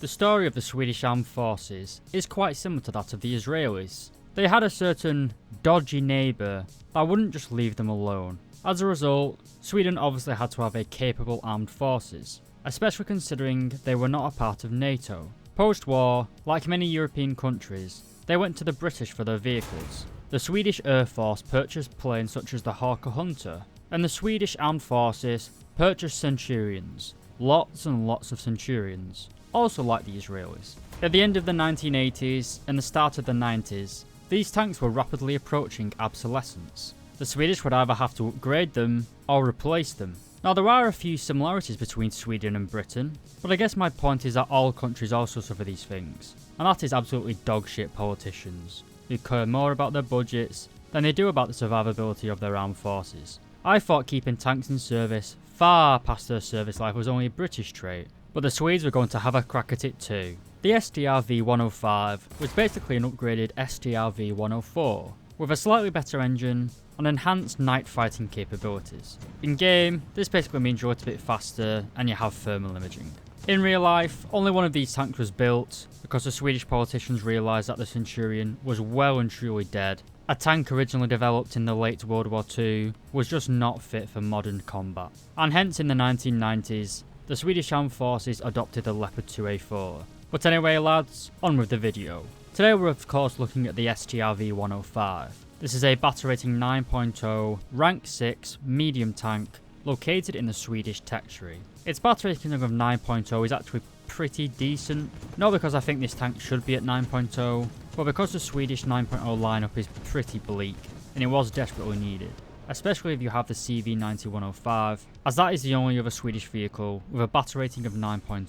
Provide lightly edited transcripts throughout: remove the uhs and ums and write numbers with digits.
The story of the Swedish armed forces is quite similar to that of the Israelis. They had a certain dodgy neighbour that wouldn't just leave them alone. As a result, Sweden obviously had to have a capable armed forces, especially considering they were not a part of NATO. Post-war, like many European countries, they went to the British for their vehicles. The Swedish Air Force purchased planes such as the Hawker Hunter, and the Swedish Armed Forces purchased Centurions. Lots and lots of Centurions, also like the Israelis. At the end of the 1980s and the start of the 90s, these tanks were rapidly approaching obsolescence. The Swedish would either have to upgrade them or replace them. Now there are a few similarities between Sweden and Britain, but I guess my point is that all countries also suffer these things, and that is absolutely dogshit politicians who care more about their budgets than they do about the survivability of their armed forces. I thought keeping tanks in service far past their service life was only a British trait, but the Swedes were going to have a crack at it too. The Strv-105 was basically an upgraded Strv-104, with a slightly better engine and enhanced night fighting capabilities. In game, this basically means you're a little bit faster and you have thermal imaging. In real life, only one of these tanks was built because the Swedish politicians realised that the Centurion was well and truly dead. A tank originally developed in the late World War II was just not fit for modern combat, and hence in the 1990s, the Swedish Armed Forces adopted the Leopard 2A4. But anyway lads, on with the video. Today we're of course looking at the Strv-105. This is a battle rating 9.0, rank 6, medium tank, located in the Swedish tech tree. Its battle rating of 9.0 is actually pretty decent, not because I think this tank should be at 9.0, but because the Swedish 9.0 lineup is pretty bleak, and it was desperately needed. Especially if you have the CV90-105, as that is the only other Swedish vehicle with a battle rating of 9.0.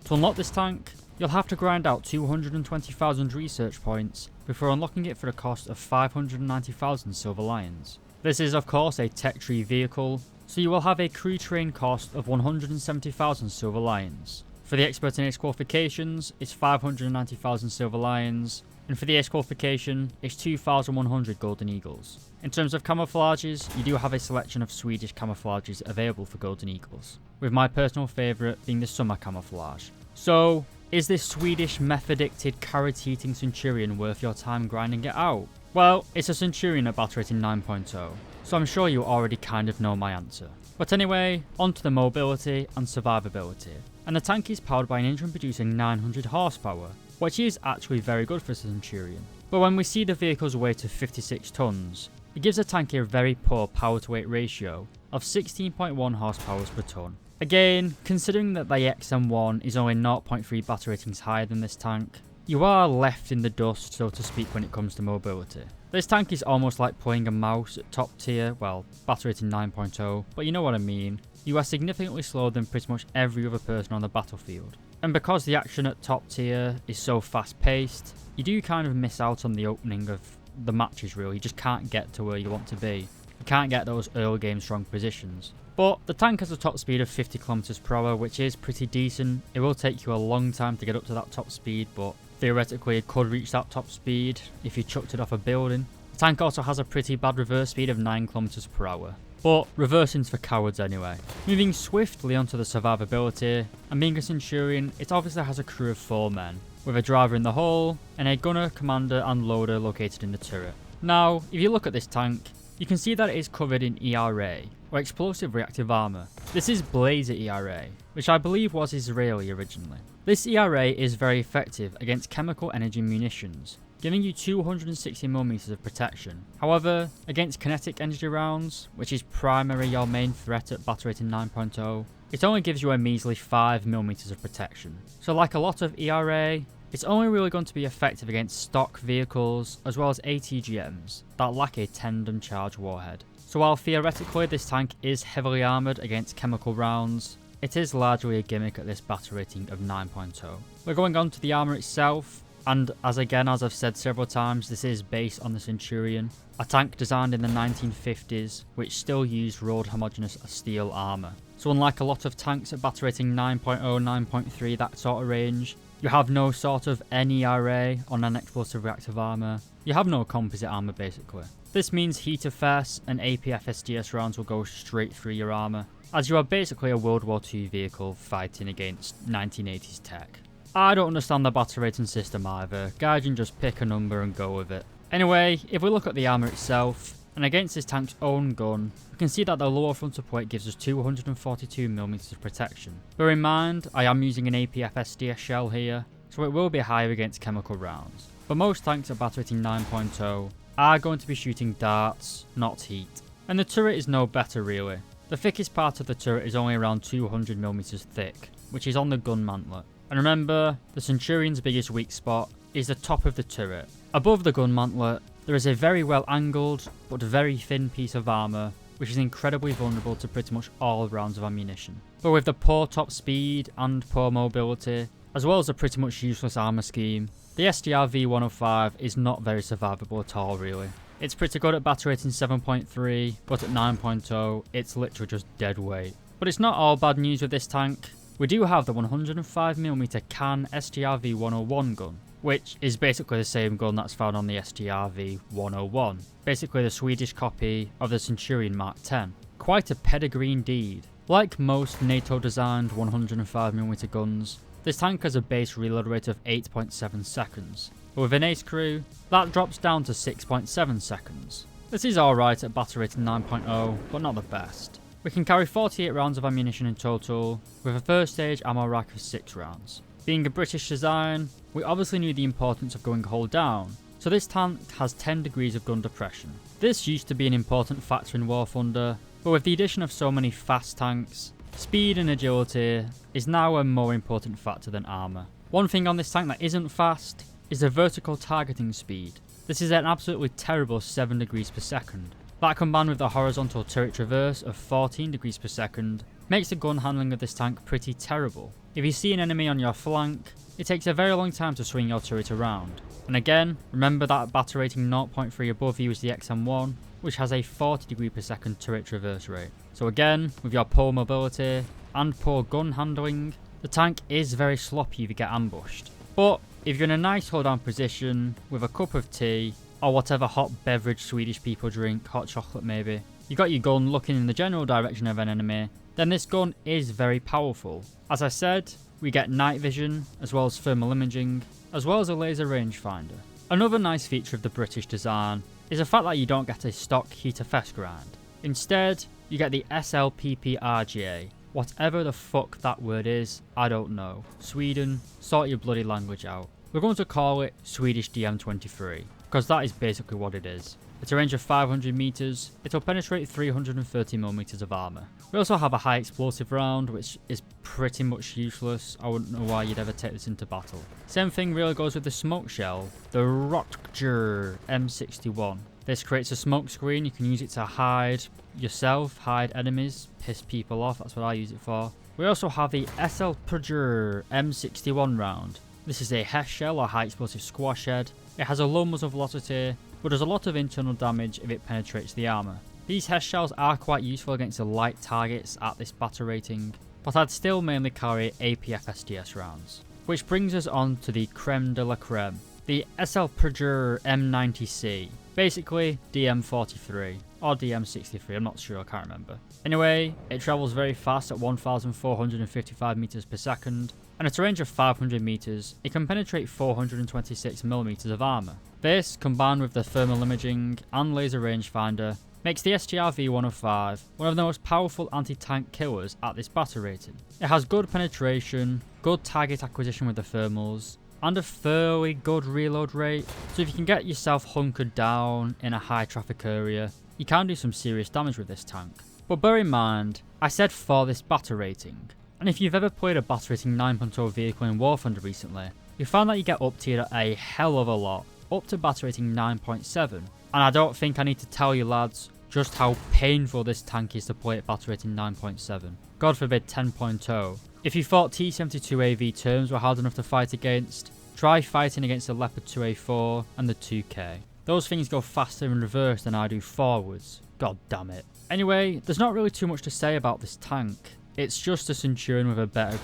To unlock this tank, you'll have to grind out 220,000 research points before unlocking it for the cost of 590,000 Silver Lions. This is of course a tech tree vehicle, so you will have a crew train cost of 170,000 Silver Lions. For the expert and ace qualifications, it's 590,000 Silver Lions, and for the ace qualification, it's 2,100 Golden Eagles. In terms of camouflages, you do have a selection of Swedish camouflages available for Golden Eagles, with my personal favourite being the summer camouflage. So, is this Swedish meth-addicted carrot-eating Centurion worth your time grinding it out? Well, it's a Centurion at battle rating 9.0, so I'm sure you already kind of know my answer. But anyway, onto the mobility and survivability. And the tank is powered by an engine producing 900 horsepower, which is actually very good for a Centurion. But when we see the vehicle's weight of 56 tons, it gives the tank a very poor power to weight ratio of 16.1 horsepower per ton. Again, considering that the XM1 is only 0.3 battle ratings higher than this tank, you are left in the dust, so to speak, when it comes to mobility. This tank is almost like playing a mouse at top tier, well, battle rating 9.0, but you know what I mean. You are significantly slower than pretty much every other person on the battlefield. And because the action at top tier is so fast paced, you do kind of miss out on the opening of the matches really. You just can't get to where you want to be. You can't get those early game strong positions. But the tank has a top speed of 50 km per hour, which is pretty decent. It will take you a long time to get up to that top speed, but theoretically it could reach that top speed if you chucked it off a building. The tank also has a pretty bad reverse speed of 9 km per hour. But reversing's for cowards anyway. Moving swiftly onto the survivability, and being a Centurion, it obviously has a crew of 4 men, with a driver in the hull, and a gunner, commander and loader located in the turret. Now, if you look at this tank, you can see that it is covered in ERA, or Explosive Reactive Armour. This is Blazer ERA, which I believe was Israeli originally. This ERA is very effective against chemical energy munitions, giving you 260mm of protection. However, against kinetic energy rounds, which is primarily your main threat at battle rating 9.0, it only gives you a measly 5mm of protection. So like a lot of ERA, it's only really going to be effective against stock vehicles as well as ATGMs that lack a tandem charge warhead. So while theoretically this tank is heavily armoured against chemical rounds, it is largely a gimmick at this battle rating of 9.0. We're going on to the armour itself, and as I've said several times, this is based on the Centurion, a tank designed in the 1950s which still used rolled homogeneous steel armour. So unlike a lot of tanks at battle rating 9.0, 9.3, that sort of range, you have no sort of NERA on an explosive reactive armour. You have no composite armour basically. This means heat effects and APF SGS rounds will go straight through your armour, as you are basically a World War II vehicle fighting against 1980s tech. I don't understand the battle rating system either. Gaijin just pick a number and go with it. Anyway, if we look at the armour itself, and against this tank's own gun, we can see that the lower frontal plate gives us 242mm of protection. Bear in mind, I am using an APF SDS shell here, so it will be higher against chemical rounds. But most tanks at battle rating 9.0 are going to be shooting darts, not heat. And the turret is no better really. The thickest part of the turret is only around 200mm thick, which is on the gun mantlet. And remember, the Centurion's biggest weak spot is the top of the turret. Above the gun mantlet, there is a very well angled but very thin piece of armour, which is incredibly vulnerable to pretty much all rounds of ammunition. But with the poor top speed and poor mobility, as well as a pretty much useless armour scheme, the Strv V105 is not very survivable at all really. It's pretty good at battle rating 7.3, but at 9.0 it's literally just dead weight. But it's not all bad news with this tank. We do have the 105mm Can Strv 101 gun, which is basically the same gun that's found on the Strv 101, basically the Swedish copy of the Centurion Mark 10. Quite a pedigree indeed. Like most NATO designed 105mm guns, this tank has a base reload rate of 8.7 seconds, but with an ace crew, that drops down to 6.7 seconds. This is alright at battle rating 9.0, but not the best. We can carry 48 rounds of ammunition in total, with a first stage ammo rack of 6 rounds. Being a British design, we obviously knew the importance of going hull down, so this tank has 10 degrees of gun depression. This used to be an important factor in War Thunder, but with the addition of so many fast tanks, speed and agility is now a more important factor than armour. One thing on this tank that isn't fast is the vertical targeting speed. This is an absolutely terrible 7 degrees per second. That combined with the horizontal turret traverse of 14 degrees per second makes the gun handling of this tank pretty terrible. If you see an enemy on your flank, it takes a very long time to swing your turret around. And again, remember that battle rating 0.3 above you is the XM1, which has a 40 degree per second turret traverse rate. So again, with your poor mobility and poor gun handling, the tank is very sloppy if you get ambushed. But if you're in a nice hold down position with a cup of tea, or whatever hot beverage Swedish people drink, hot chocolate maybe, you got your gun looking in the general direction of an enemy, then this gun is very powerful. As I said, we get night vision, as well as thermal imaging, as well as a laser rangefinder. Another nice feature of the British design is the fact that you don't get a stock heater fest grind. Instead, you get the SLPPRGA. Whatever the fuck that word is, I don't know. Sweden, sort your bloody language out. We're going to call it Swedish DM23. Because that is basically what it is. At a range of 500 meters, it will penetrate 330mm of armor. We also have a high explosive round, which is pretty much useless. I wouldn't know why you'd ever take this into battle. Same thing really goes with the smoke shell, the Rotger M61. This creates a smoke screen. You can use it to hide yourself, hide enemies, piss people off. That's what I use it for. We also have the Strv M61 round. This is a HESH shell or high explosive squash head. It has a low muzzle velocity, but does a lot of internal damage if it penetrates the armour. These HESH shells are quite useful against the light targets at this battle rating, but I'd still mainly carry APF SDS rounds. Which brings us on to the creme de la creme, the Strv M90C, basically DM43, or DM63, I'm not sure, I can't remember. Anyway, it travels very fast at 1,455 meters per second, and at a range of 500 meters, it can penetrate 426mm of armor. This, combined with the thermal imaging and laser rangefinder, makes the Strv 105 one of the most powerful anti-tank killers at this battle rating. It has good penetration, good target acquisition with the thermals, and a fairly good reload rate, so if you can get yourself hunkered down in a high traffic area, you can do some serious damage with this tank. But bear in mind, I said for this battle rating, and if you've ever played a battle rating 9.0 vehicle in War Thunder recently, you find that you get up to a hell of a lot, up to battle rating 9.7, and I don't think I need to tell you lads just how painful this tank is to play at battle rating 9.7, God forbid 10.0. If you thought T-72AV terms were hard enough to fight against, try fighting against the Leopard 2A4 and the 2K. Those things go faster in reverse than I do forwards, god damn it. Anyway, there's not really too much to say about this tank. It's just a Centurion with a better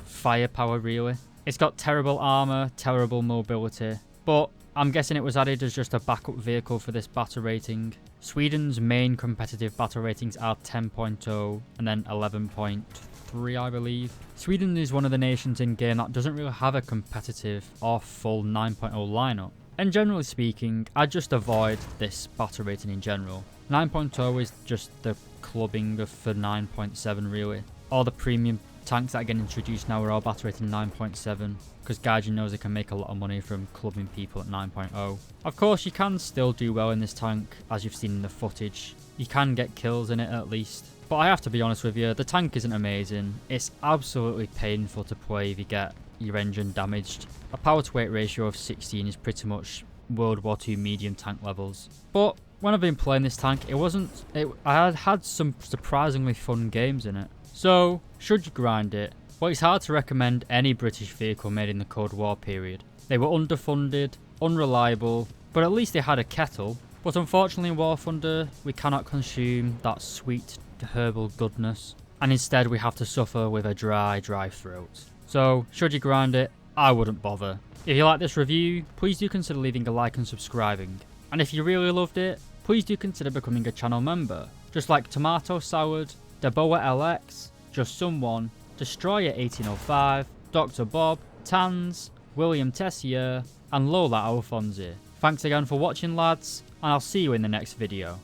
firepower really. It's got terrible armor, terrible mobility, but I'm guessing it was added as just a backup vehicle for this battle rating. Sweden's main competitive battle ratings are 10.0 and then 11.3 3, I believe. Sweden is one of the nations in game that doesn't really have a competitive or full 9.0 lineup. And generally speaking, I just avoid this battle rating in general. 9.0 is just the clubbing for 9.7 really. All the premium tanks that are getting introduced now are all battle rating 9.7 because Gaijin knows they can make a lot of money from clubbing people at 9.0. Of course, you can still do well in this tank, as you've seen in the footage. You can get kills in it at least. But I have to be honest with you, the tank isn't amazing. It's absolutely painful to play if you get your engine damaged. A power to weight ratio of 16 is pretty much World War II medium tank levels. But when I've been playing this tank, I had some surprisingly fun games in it. So, should you grind it? Well, it's hard to recommend any British vehicle made in the Cold War period. They were underfunded, unreliable, but at least they had a kettle. But unfortunately in War Thunder, we cannot consume that sweet herbal goodness, and instead we have to suffer with a dry throat. So, should you grind it? I wouldn't bother. If you like this review, please do consider leaving a like and subscribing. And if you really loved it, please do consider becoming a channel member. Just like Tomato Salad, Deboa LX, Just Someone, Destroyer 1805, Dr. Bob, Tans, William Tessier, and Lola Alfonsi. Thanks again for watching lads, and I'll see you in the next video.